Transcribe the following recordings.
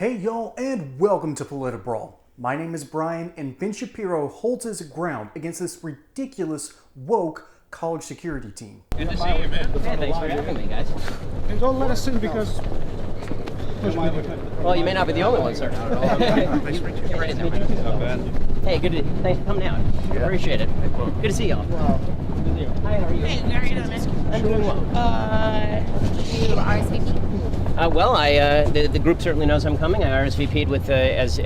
Hey y'all, and welcome to PolitiBrawl. My name is Brian, and Ben Shapiro holds his ground against this ridiculous, woke college security team. Good to see you, man. Hey, thanks for having me, guys. Hey, don't let us in because... Well, you may not be the only one, sir. Nice to meet you. Right in there. Not bad. Hey, thanks for coming out. Appreciate it. Good to see y'all. Hi, how are you? Hey, how are you doing, man? I'm doing well. You RSVP? The group certainly knows I'm coming. I RSVP'd with as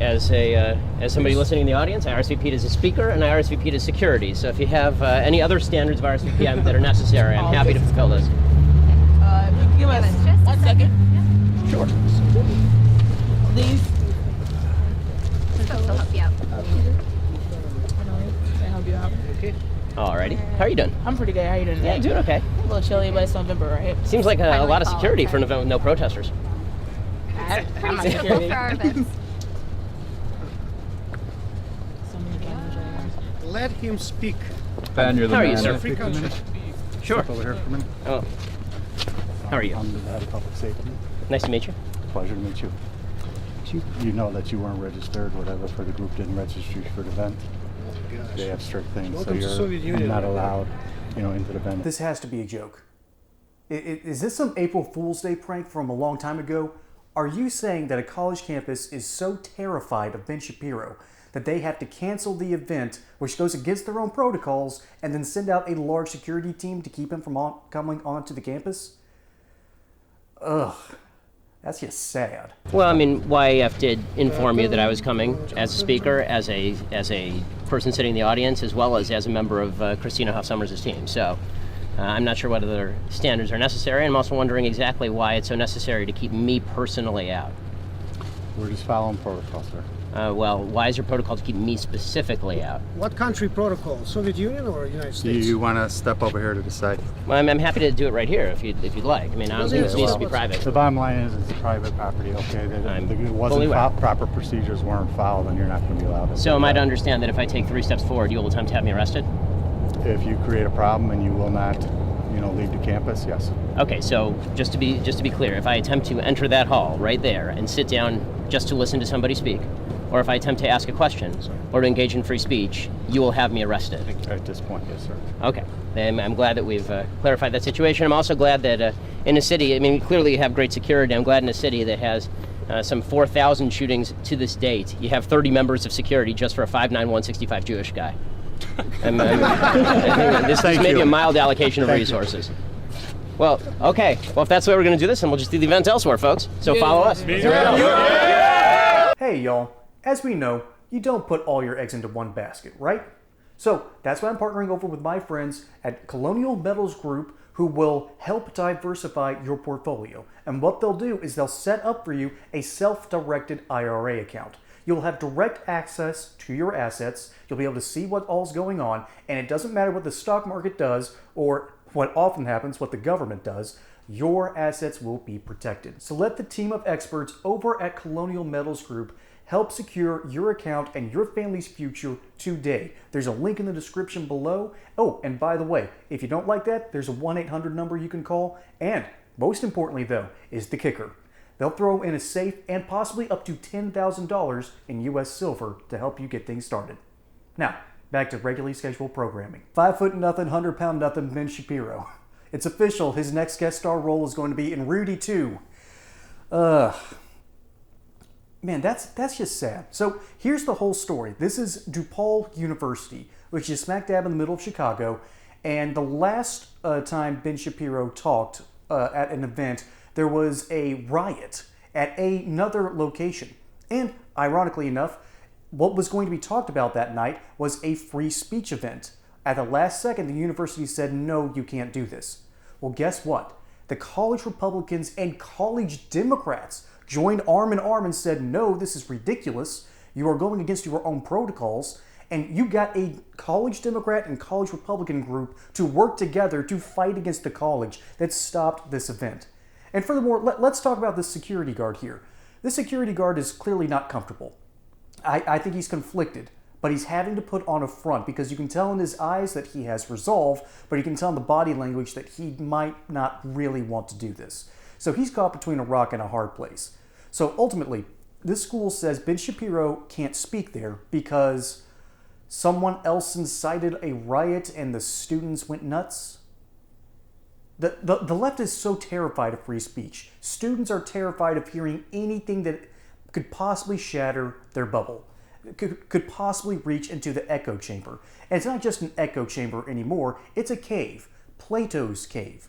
somebody listening in the audience. I RSVP'd as a speaker, and I RSVP'd as security. So if you have any other standards of RSVP that are necessary, I'm happy to fulfill those. Give us just 1 second. Sure. Please. They'll help you out. Can I help you out? Okay. Alrighty. How are you doing? I'm pretty good. How you doing today? Yeah, doing okay. A little chilly, but it's November, right? Seems like a lot of security for an event with no protesters. I'm not Pretty typical security. for our events. So many cameras right now. Let him speak. Ben, you're the How are you, man. sir? Free country. Sure. Over here for a minute. Oh. How are you? I'm the head of public safety. Nice to meet you. Pleasure to meet you. You know that you weren't registered, whatever, for the group didn't register you for the event. They have strict things, Welcome to so Soviet you're Union. not allowed, into the event. This has to be a joke. Is this some April Fool's Day prank from a long time ago? Are you saying that a college campus is so terrified of Ben Shapiro that they have to cancel the event, which goes against their own protocols, and then send out a large security team to keep him from coming onto the campus? Ugh. That's just sad. Well, I mean, YAF did inform you that I was coming as a speaker, as a person sitting in the audience, as well as a member of Christina Huff Summers' team. So I'm not sure whether their standards are necessary. I'm also wondering exactly why it's so necessary to keep me personally out. We're just following protocol, sir. Well, why is your protocol to keep me specifically out? What country protocol? Soviet Union or United Do States? you want to step over here to decide? Well, I'm happy to do it right here if you'd like. I mean, I don't think this needs to be private. The bottom line is it's private property, okay? I'm It fully wasn't aware. proper procedures weren't followed, and you're not going to be allowed to. So do am I that. to understand that if I take 3 steps forward, you will attempt to have me arrested? If you create a problem and you will not, leave the campus, yes. Okay, so just to be clear, if I attempt to enter that hall right there and sit down just to listen to somebody speak, or if I attempt to ask a question or to engage in free speech, you will have me arrested. At this point, yes, sir. Okay, I'm glad that we've clarified that situation. I'm also glad that in a city, I mean, clearly you have great security. I'm glad in a city that has some 4,000 shootings to this date, you have 30 members of security just for a 5'9", 165 Jewish guy. I think this may be a mild allocation of resources. Well, okay. Well, if that's the way we're going to do this, then we'll just do the events elsewhere, folks. So follow us. Hey y'all, as we know, you don't put all your eggs into one basket, right? So that's why I'm partnering over with my friends at Colonial Metals Group, who will help diversify your portfolio. And what they'll do is they'll set up for you a self-directed IRA account. You'll have direct access to your assets, you'll be able to see what all's going on, and it doesn't matter what the stock market does, or what often happens, what the government does, your assets will be protected. So let the team of experts over at Colonial Metals Group help secure your account and your family's future today. There's a link in the description below. Oh, and by the way, if you don't like that, there's a 1-800 number you can call. And most importantly though, is the kicker. They'll throw in a safe and possibly up to $10,000 in US silver to help you get things started. Now, back to regularly scheduled programming. 5'0" nothing, 100-pound nothing, Ben Shapiro. It's official, his next guest star role is going to be in Rudy 2. Man, that's just sad. So here's the whole story. This is DePaul University, which is smack dab in the middle of Chicago. And the last time Ben Shapiro talked at an event, there was a riot at another location. And ironically enough, what was going to be talked about that night was a free speech event. At the last second, the university said, no, you can't do this. Well, guess what? The college Republicans and college Democrats joined arm in arm and said, no, this is ridiculous. You are going against your own protocols. And you got a college Democrat and college Republican group to work together to fight against the college that stopped this event. And furthermore, let's talk about this security guard here. This security guard is clearly not comfortable. I think he's conflicted, but he's having to put on a front because you can tell in his eyes that he has resolve, but you can tell in the body language that he might not really want to do this. So he's caught between a rock and a hard place. So ultimately, this school says Ben Shapiro can't speak there because someone else incited a riot and the students went nuts. The left is so terrified of free speech. Students are terrified of hearing anything that could possibly shatter their bubble, could possibly reach into the echo chamber. And it's not just an echo chamber anymore, it's a cave, Plato's cave.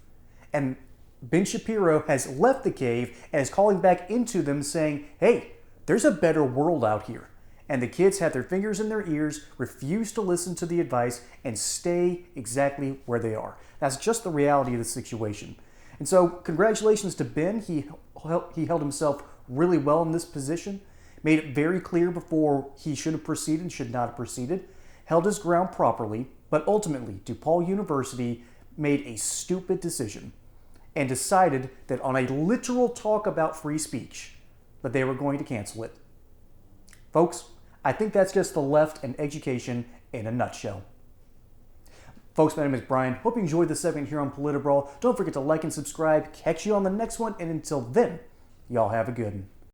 And Ben Shapiro has left the cave and is calling back into them saying, hey, there's a better world out here. And the kids have their fingers in their ears, refuse to listen to the advice, and stay exactly where they are. That's just the reality of the situation. And so, congratulations to Ben. He held himself really well in this position, made it very clear before he should have proceeded and should not have proceeded, held his ground properly, but ultimately, DePaul University made a stupid decision and decided that on a literal talk about free speech, that they were going to cancel it. Folks, I think that's just the left and education in a nutshell. Folks, my name is Brian. Hope you enjoyed this segment here on PolitiBrawl. Don't forget to like and subscribe. Catch you on the next one, and until then, y'all have a good one.